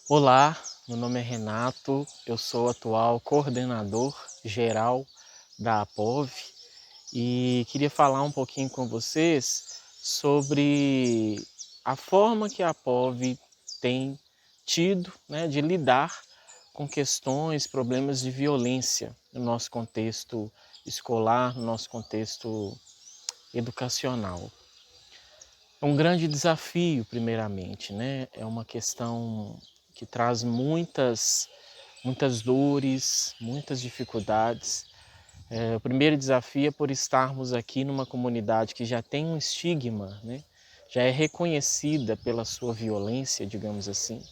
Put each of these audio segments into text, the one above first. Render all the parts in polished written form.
Olá, meu nome é Renato, eu sou o atual coordenador geral da APOV e queria falar um pouquinho com vocês sobre a forma que a APOV tem tido, de lidar com questões, problemas de violência no nosso contexto escolar, no nosso contexto educacional. É um grande desafio, primeiramente, é uma questão que traz muitas dores, muitas dificuldades. O primeiro desafio é por estarmos aqui numa comunidade que já tem um estigma, já é reconhecida pela sua violência, digamos assim,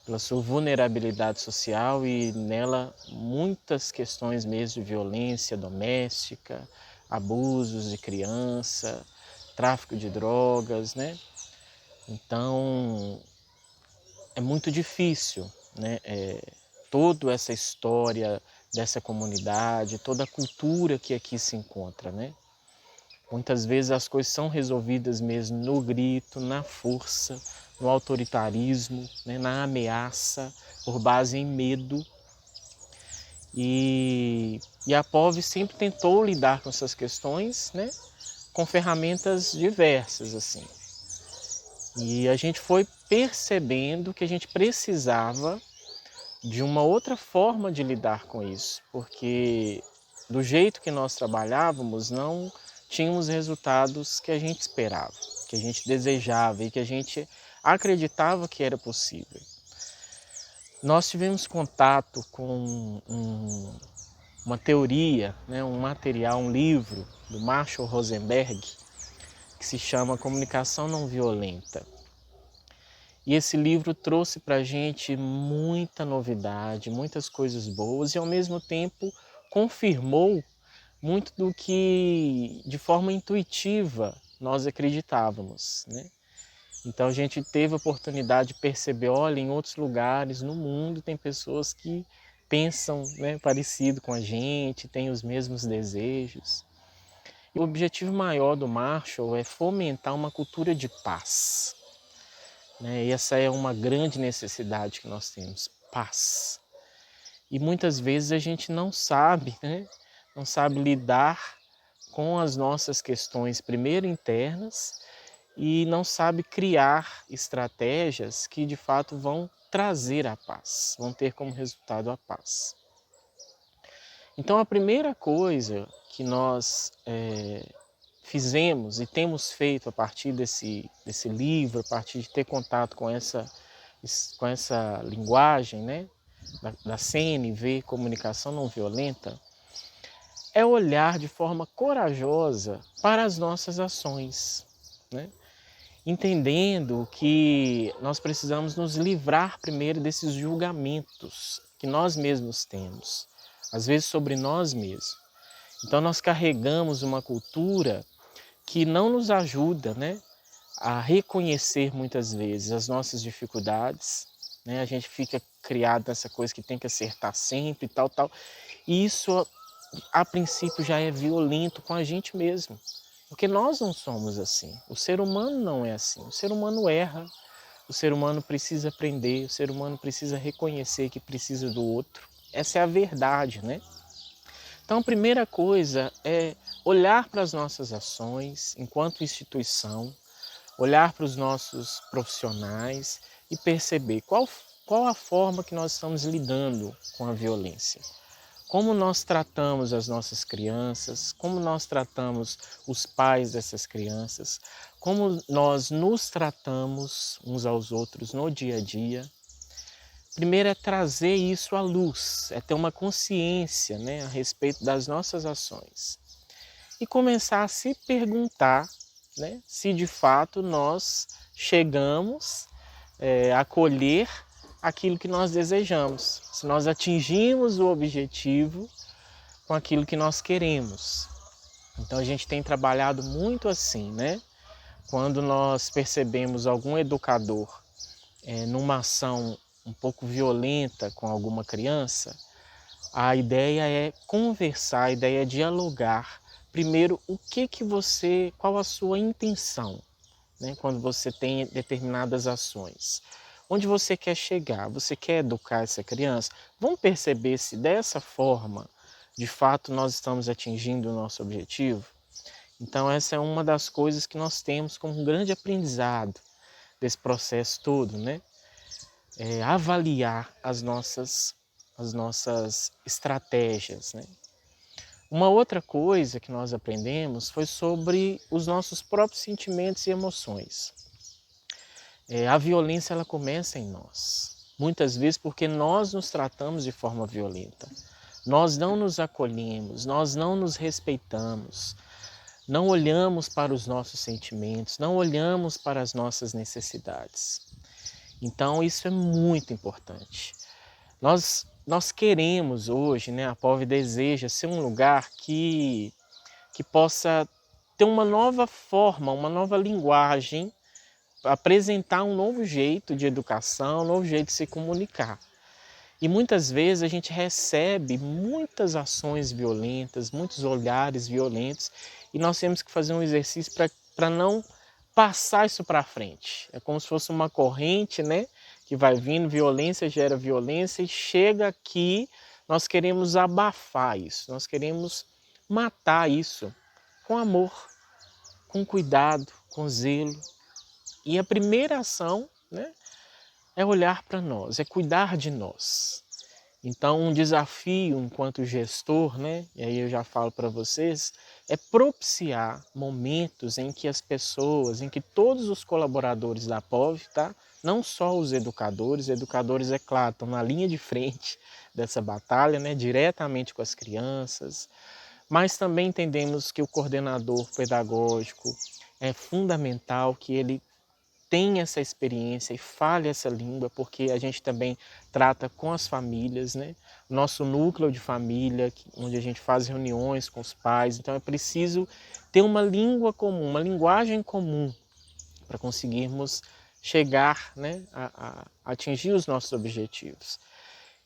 pela sua vulnerabilidade social e nela muitas questões mesmo de violência doméstica, abusos de criança, tráfico de drogas, Então, é muito difícil, toda essa história dessa comunidade, toda a cultura que aqui se encontra, Muitas vezes as coisas são resolvidas mesmo no grito, na força, no autoritarismo, na ameaça, por base em medo. E a POV sempre tentou lidar com essas questões, com ferramentas diversas, assim. E a gente foi percebendo que a gente precisava de uma outra forma de lidar com isso, porque do jeito que nós trabalhávamos não tínhamos resultados que a gente esperava, que a gente desejava e que a gente acreditava que era possível. Nós tivemos contato com uma teoria, um material, um livro do Marshall Rosenberg, que se chama Comunicação Não Violenta. E esse livro trouxe para a gente muita novidade, muitas coisas boas e ao mesmo tempo confirmou muito do que de forma intuitiva nós acreditávamos, Então a gente teve a oportunidade de perceber, olha, em outros lugares no mundo tem pessoas que pensam, parecido com a gente, têm os mesmos desejos. E o objetivo maior do Marshall é fomentar uma cultura de paz. E essa é uma grande necessidade que nós temos, paz. E muitas vezes a gente não sabe, não sabe lidar com as nossas questões, primeiro internas, e não sabe criar estratégias que de fato vão trazer a paz, vão ter como resultado a paz. Então a primeira coisa que nós fizemos e temos feito a partir desse livro, a partir de ter contato com essa linguagem, da CNV, Comunicação Não Violenta, é olhar de forma corajosa para as nossas ações, entendendo que nós precisamos nos livrar primeiro desses julgamentos que nós mesmos temos, às vezes sobre nós mesmos. Então nós carregamos uma cultura que não nos ajuda, a reconhecer muitas vezes as nossas dificuldades, A gente fica criado nessa coisa que tem que acertar sempre, tal. E isso, a princípio, já é violento com a gente mesmo. Porque nós não somos assim. O ser humano não é assim. O ser humano erra, o ser humano precisa aprender, o ser humano precisa reconhecer que precisa do outro. Essa é a verdade, Então, a primeira coisa é olhar para as nossas ações enquanto instituição, olhar para os nossos profissionais e perceber qual a forma que nós estamos lidando com a violência. Como nós tratamos as nossas crianças, como nós tratamos os pais dessas crianças, como nós nos tratamos uns aos outros no dia a dia. Primeiro é trazer isso à luz, é ter uma consciência, a respeito das nossas ações. E começar a se perguntar, se de fato nós chegamos a colher aquilo que nós desejamos, se nós atingimos o objetivo com aquilo que nós queremos. Então a gente tem trabalhado muito assim, Quando nós percebemos algum educador numa ação um pouco violenta com alguma criança, a ideia é conversar, a ideia é dialogar. Primeiro, qual a sua intenção, quando você tem determinadas ações? Onde você quer chegar? Você quer educar essa criança? Vamos perceber se dessa forma, de fato, nós estamos atingindo o nosso objetivo? Então essa é uma das coisas que nós temos como um grande aprendizado desse processo todo, né? Avaliar as nossas estratégias, né? Uma outra coisa que nós aprendemos foi sobre os nossos próprios sentimentos e emoções. A violência ela começa em nós, muitas vezes porque nós nos tratamos de forma violenta. Nós não nos acolhemos, nós não nos respeitamos, não olhamos para os nossos sentimentos, não olhamos para as nossas necessidades. Então isso é muito importante. Nós queremos hoje, né, a POV deseja ser um lugar que possa ter uma nova forma, uma nova linguagem, apresentar um novo jeito de educação, um novo jeito de se comunicar. E muitas vezes a gente recebe muitas ações violentas, muitos olhares violentos, e nós temos que fazer um exercício para não passar isso para frente. É como se fosse uma corrente, né, que vai vindo, violência gera violência, e chega aqui, nós queremos abafar isso, nós queremos matar isso com amor, com cuidado, com zelo. E a primeira ação, né, é olhar para nós, é cuidar de nós. Então, um desafio enquanto gestor, né, e aí eu já falo para vocês, é propiciar momentos em que as pessoas, em que todos os colaboradores da POV, tá? Não só os educadores, é claro, estão na linha de frente dessa batalha, né, diretamente com as crianças, mas também entendemos que o coordenador pedagógico é fundamental que ele tenha essa experiência e fale essa língua, porque a gente também trata com as famílias, né? Nosso núcleo de família, onde a gente faz reuniões com os pais, então é preciso ter uma língua comum, uma linguagem comum, para conseguirmos chegar, né, a atingir os nossos objetivos.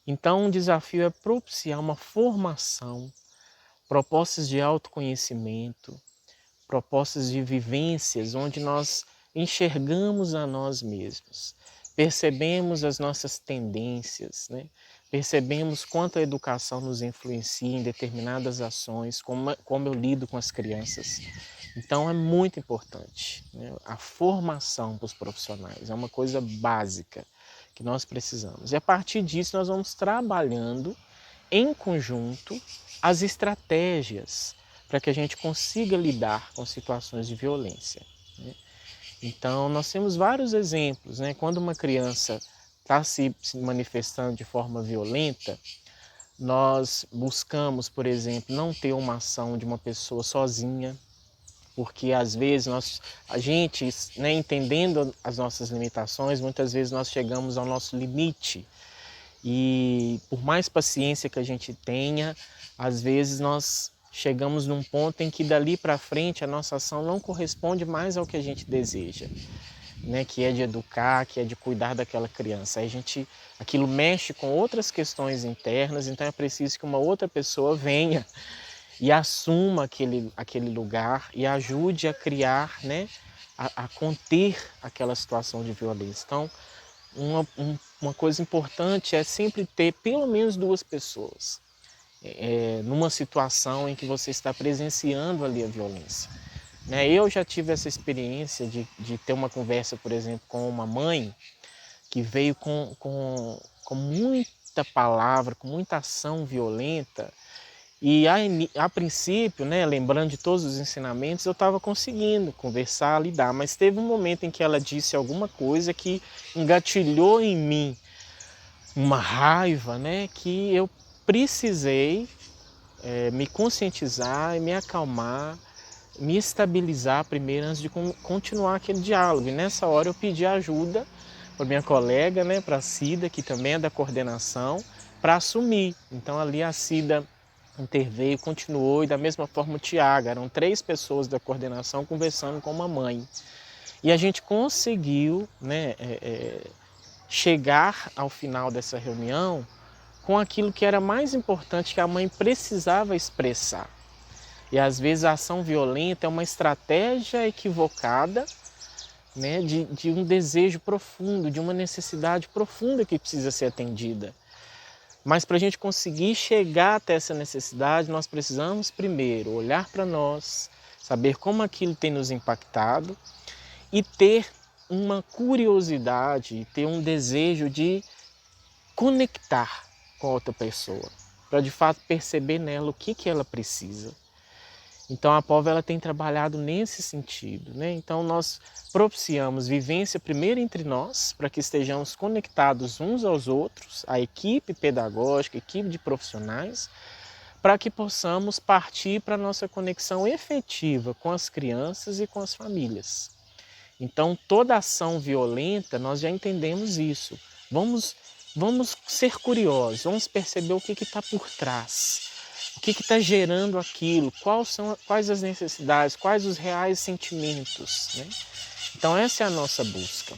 Então, um desafio é propiciar uma formação, propostas de autoconhecimento, propostas de vivências, onde nós enxergamos a nós mesmos, percebemos as nossas tendências, né? Percebemos quanto a educação nos influencia em determinadas ações, como eu lido com as crianças. Então é muito importante, né? A formação para os profissionais é uma coisa básica que nós precisamos. E a partir disso nós vamos trabalhando em conjunto as estratégias para que a gente consiga lidar com situações de violência, né? Então, nós temos vários exemplos, né? Quando uma criança está se manifestando de forma violenta, nós buscamos, por exemplo, não ter uma ação de uma pessoa sozinha, porque às vezes a gente, né, entendendo as nossas limitações, muitas vezes nós chegamos ao nosso limite. E por mais paciência que a gente tenha, às vezes nós chegamos num ponto em que dali para frente a nossa ação não corresponde mais ao que a gente deseja, né? Que é de educar, que é de cuidar daquela criança. Aí aquilo mexe com outras questões internas, então é preciso que uma outra pessoa venha e assuma aquele lugar e ajude a criar, né? A conter aquela situação de violência. Então, uma coisa importante é sempre ter pelo menos duas pessoas numa situação em que você está presenciando ali a violência, né? Eu já tive essa experiência de ter uma conversa, por exemplo, com uma mãe que veio com muita palavra, com muita ação violenta. E a princípio, né, lembrando de todos os ensinamentos, eu estava conseguindo conversar, lidar, mas teve um momento em que ela disse alguma coisa que engatilhou em mim uma raiva, né, que eu precisei me conscientizar e me acalmar, me estabilizar primeiro antes de continuar aquele diálogo. E nessa hora eu pedi ajuda para minha colega, né, para a Cida, que também é da coordenação, para assumir. Então ali a Cida interveio, continuou, e da mesma forma o Tiago. Eram 3 pessoas da coordenação conversando com uma mãe. E a gente conseguiu, né, chegar ao final dessa reunião com aquilo que era mais importante, que a mãe precisava expressar. E às vezes a ação violenta é uma estratégia equivocada né, de um desejo profundo, de uma necessidade profunda que precisa ser atendida. Mas para a gente conseguir chegar até essa necessidade, nós precisamos primeiro olhar para nós, saber como aquilo tem nos impactado e ter uma curiosidade, ter um desejo de conectar com a outra pessoa, para de fato perceber nela o que ela precisa. Então a POV ela tem trabalhado nesse sentido, né? Então nós propiciamos vivência primeiro entre nós, para que estejamos conectados uns aos outros, a equipe pedagógica, a equipe de profissionais, para que possamos partir para a nossa conexão efetiva com as crianças e com as famílias. Então toda ação violenta, nós já entendemos isso. Vamos ser curiosos, vamos perceber o que está por trás. O que está gerando aquilo? Quais as necessidades? Quais os reais sentimentos? Né? Então essa é a nossa busca.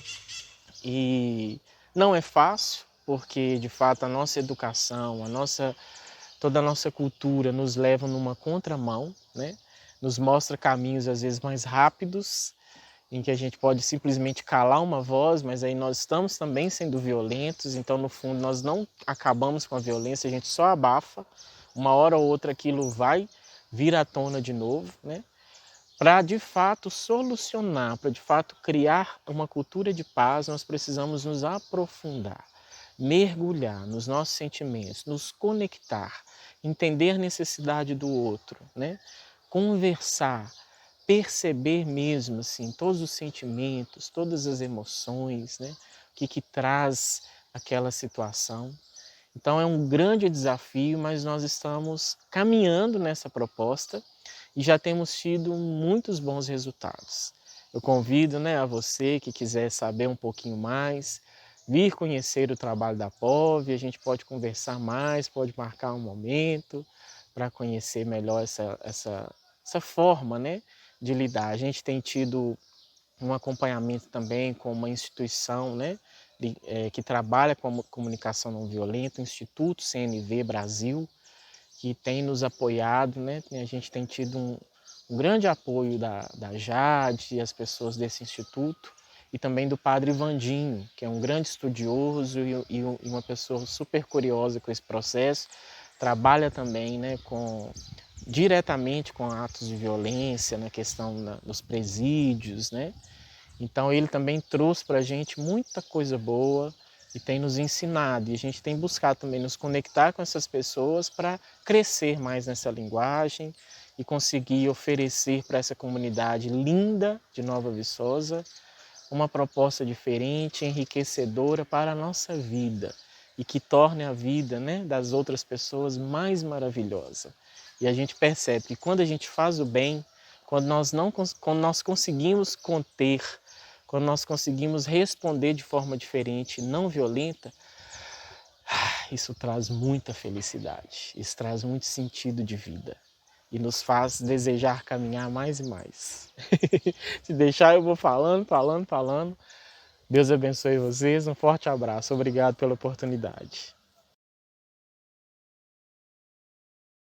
E não é fácil, porque de fato a nossa educação, toda a nossa cultura nos leva numa contramão, né? Nos mostra caminhos às vezes mais rápidos, em que a gente pode simplesmente calar uma voz, mas aí nós estamos também sendo violentos, então no fundo nós não acabamos com a violência, a gente só abafa. Uma hora ou outra aquilo vai vir à tona de novo, né? Para de fato solucionar, para de fato criar uma cultura de paz, nós precisamos nos aprofundar, mergulhar nos nossos sentimentos, nos conectar, entender a necessidade do outro, né? Conversar, perceber mesmo assim todos os sentimentos, todas as emoções, né? O que traz aquela situação. Então é um grande desafio, mas nós estamos caminhando nessa proposta e já temos tido muitos bons resultados. Eu convido, né, a você que quiser saber um pouquinho mais, vir conhecer o trabalho da POV, a gente pode conversar mais, pode marcar um momento para conhecer melhor essa forma, né, de lidar. A gente tem tido um acompanhamento também com uma instituição, né, que trabalha com a comunicação não violenta, o Instituto CNV Brasil, que tem nos apoiado, né? A gente tem tido um grande apoio da Jade e as pessoas desse instituto, e também do Padre Vandinho, que é um grande estudioso e uma pessoa super curiosa com esse processo, trabalha também, né, diretamente com atos de violência na questão dos presídios, né? Então ele também trouxe para a gente muita coisa boa e tem nos ensinado. E a gente tem buscado também nos conectar com essas pessoas para crescer mais nessa linguagem e conseguir oferecer para essa comunidade linda de Nova Viçosa uma proposta diferente, enriquecedora para a nossa vida e que torne a vida, né, das outras pessoas mais maravilhosa. E a gente percebe que quando a gente faz o bem, quando nós conseguimos conter, quando nós conseguimos responder de forma diferente, não violenta, isso traz muita felicidade, isso traz muito sentido de vida e nos faz desejar caminhar mais e mais. Se deixar eu vou falando. Deus abençoe vocês, um forte abraço, obrigado pela oportunidade.